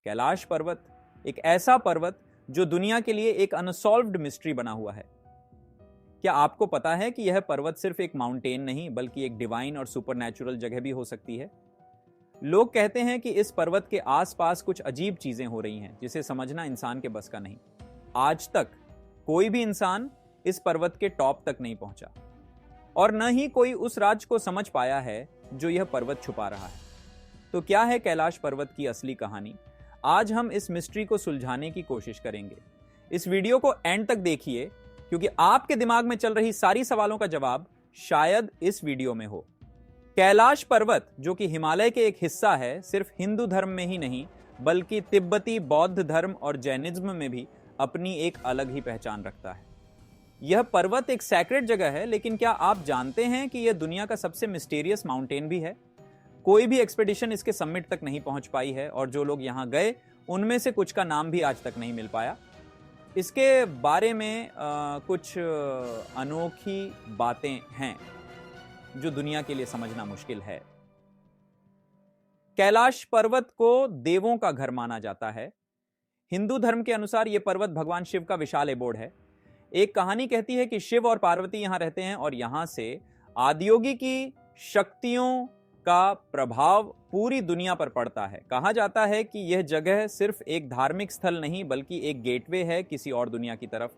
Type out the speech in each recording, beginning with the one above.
कैलाश पर्वत एक ऐसा पर्वत जो दुनिया के लिए एक अनसॉल्व्ड मिस्ट्री बना हुआ है। क्या आपको पता है कि यह पर्वत सिर्फ एक माउंटेन नहीं बल्कि एक डिवाइन और सुपरनैचुरल जगह भी हो सकती है? लोग कहते हैं कि इस पर्वत के आसपास कुछ अजीब चीजें हो रही हैं जिसे समझना इंसान के बस का नहीं। आज तक कोई भी इंसान इस पर्वत के टॉप तक नहीं पहुंचा और न ही कोई उस राज को समझ पाया है जो यह पर्वत छुपा रहा है। तो क्या है कैलाश पर्वत की असली कहानी? आज हम इस मिस्ट्री को सुलझाने की कोशिश करेंगे। इस वीडियो को एंड तक देखिए क्योंकि आपके दिमाग में चल रही सारी सवालों का जवाब शायद इस वीडियो में हो। कैलाश पर्वत जो कि हिमालय के एक हिस्सा है, सिर्फ हिंदू धर्म में ही नहीं बल्कि तिब्बती बौद्ध धर्म और जैनिज्म में भी अपनी एक अलग ही पहचान रखता है। यह पर्वत एक सैक्रेड जगह है, लेकिन क्या आप जानते हैं कि यह दुनिया का सबसे मिस्टीरियस माउंटेन भी है? कोई भी एक्सपेडिशन इसके समिट तक नहीं पहुंच पाई है और जो लोग यहां गए उनमें से कुछ का नाम भी आज तक नहीं मिल पाया। इसके बारे में कुछ अनोखी बातें हैं जो दुनिया के लिए समझना मुश्किल है। कैलाश पर्वत को देवों का घर माना जाता है। हिंदू धर्म के अनुसार यह पर्वत भगवान शिव का विशाल एबोर्ड है। एक कहानी कहती है कि शिव और पार्वती यहां रहते हैं और यहां से आदियोगी की शक्तियों का प्रभाव पूरी दुनिया पर पड़ता है। कहा जाता है कि यह जगह सिर्फ एक धार्मिक स्थल नहीं बल्कि एक गेटवे है किसी और दुनिया की तरफ।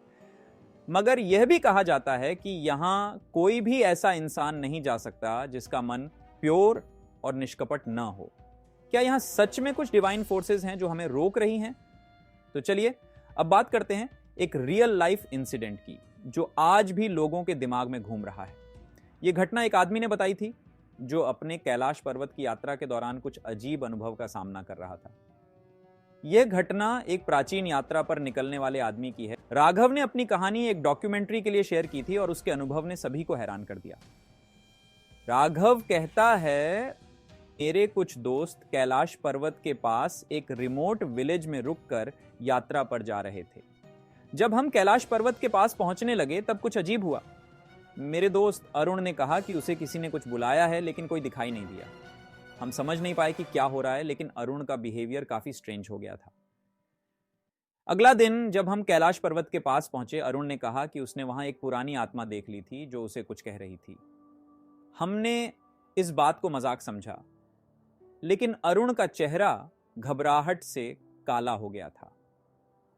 मगर यह भी कहा जाता है कि यहां कोई भी ऐसा इंसान नहीं जा सकता जिसका मन प्योर और निष्कपट न हो। क्या यहां सच में कुछ डिवाइन फोर्सेस हैं जो हमें रोक रही हैं? तो चलिए अब बात करते हैं एक रियल लाइफ इंसिडेंट की जो आज भी लोगों के दिमाग में घूम रहा है। यह घटना एक आदमी ने बताई थी जो अपने कैलाश पर्वत की यात्रा के दौरान कुछ अजीब अनुभव का सामना कर रहा था। यह घटना एक प्राचीन यात्रा पर निकलने वाले आदमी की है। राघव ने अपनी कहानी एक डॉक्यूमेंट्री के लिए शेयर की थी और उसके अनुभव ने सभी को हैरान कर दिया। राघव कहता है, मेरे कुछ दोस्त कैलाश पर्वत के पास एक रिमोट विलेज में रुककर यात्रा पर जा रहे थे। जब हम कैलाश पर्वत के पास पहुंचने लगे तब कुछ अजीब हुआ। मेरे दोस्त अरुण ने कहा कि उसे किसी ने कुछ बुलाया है लेकिन कोई दिखाई नहीं दिया। हम समझ नहीं पाए कि क्या हो रहा है, लेकिन अरुण का बिहेवियर काफी स्ट्रेंज हो गया था। अगला दिन जब हम कैलाश पर्वत के पास पहुंचे, अरुण ने कहा कि उसने वहां एक पुरानी आत्मा देख ली थी जो उसे कुछ कह रही थी। हमने इस बात को मजाक समझा, लेकिन अरुण का चेहरा घबराहट से काला हो गया था।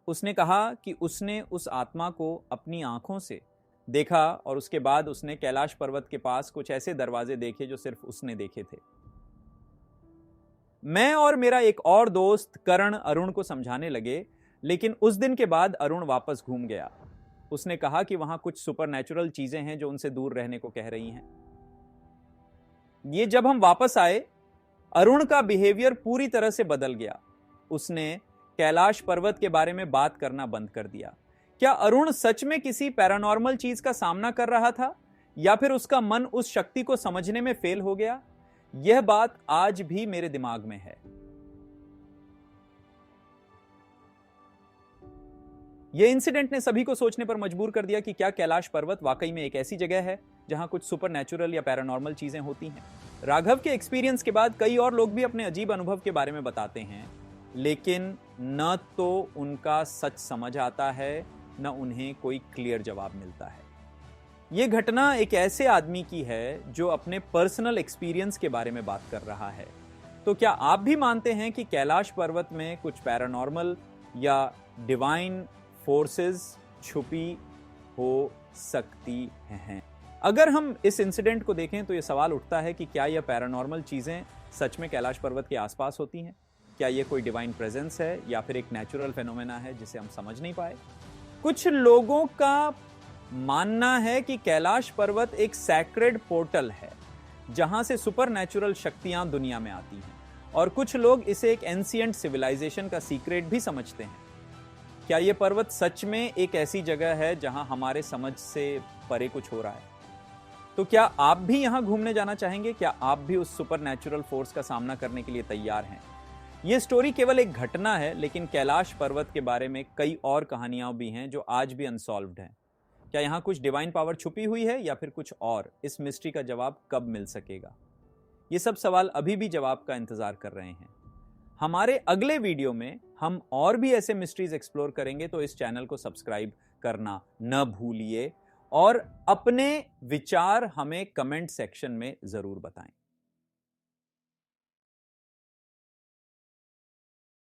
उसने कहा कि उसने उस आत्मा को अपनी आंखों से देखा और उसके बाद उसने कैलाश पर्वत के पास कुछ ऐसे दरवाजे देखे जो सिर्फ उसने देखे थे। मैं और मेरा एक और दोस्त करण अरुण को समझाने लगे, लेकिन उस दिन के बाद अरुण वापस घूम गया। उसने कहा कि वहां कुछ सुपरनैचुरल चीजें हैं जो उनसे दूर रहने को कह रही हैं। ये जब हम वापस आए, अरुण का बिहेवियर पूरी तरह से बदल गया। उसने कैलाश पर्वत के बारे में बात करना बंद कर दिया। क्या अरुण सच में किसी पैरानॉर्मल चीज का सामना कर रहा था या फिर उसका मन उस शक्ति को समझने में फेल हो गया? यह बात आज भी मेरे दिमाग में है। यह इंसिडेंट ने सभी को सोचने पर मजबूर कर दिया कि क्या कैलाश पर्वत वाकई में एक ऐसी जगह है जहां कुछ सुपरनैचुरल या पैरानॉर्मल चीजें होती हैं। राघव के एक्सपीरियंस के बाद कई और लोग भी अपने अजीब अनुभव के बारे में बताते हैं, लेकिन न तो उनका सच समझ आता है न उन्हें कोई क्लियर जवाब मिलता है। यह घटना एक ऐसे आदमी की है जो अपने पर्सनल एक्सपीरियंस के बारे में बात कर रहा है। तो क्या आप भी मानते हैं कि कैलाश पर्वत में कुछ पैरानॉर्मल या डिवाइन फोर्सेस छुपी हो सकती हैं? अगर हम इस इंसिडेंट को देखें तो यह सवाल उठता है कि क्या यह पैरानॉर्मल चीजें सच में कैलाश पर्वत के आसपास होती हैं? क्या यह कोई डिवाइन प्रेजेंस है या फिर एक नेचुरल फेनोमेना है जिसे हम समझ नहीं पाए? कुछ लोगों का मानना है कि कैलाश पर्वत एक सैक्रेड पोर्टल है जहां से सुपरनैचुरल शक्तियां दुनिया में आती हैं, और कुछ लोग इसे एक एंशिएंट सिविलाइजेशन का सीक्रेट भी समझते हैं। क्या यह पर्वत सच में एक ऐसी जगह है जहां हमारे समझ से परे कुछ हो रहा है? तो क्या आप भी यहां घूमने जाना चाहेंगे? क्या आप भी उस सुपरनैचुरल फोर्स का सामना करने के लिए तैयार हैं? यह स्टोरी केवल एक घटना है, लेकिन कैलाश पर्वत के बारे में कई और कहानियां भी हैं जो आज भी अनसॉल्व्ड हैं। क्या यहां कुछ डिवाइन पावर छुपी हुई है या फिर कुछ और? इस मिस्ट्री का जवाब कब मिल सकेगा? ये सब सवाल अभी भी जवाब का इंतजार कर रहे हैं। हमारे अगले वीडियो में हम और भी ऐसे मिस्ट्रीज एक्सप्लोर करेंगे, तो इस चैनल को सब्सक्राइब करना न भूलिए और अपने विचार हमें कमेंट सेक्शन में जरूर बताएं।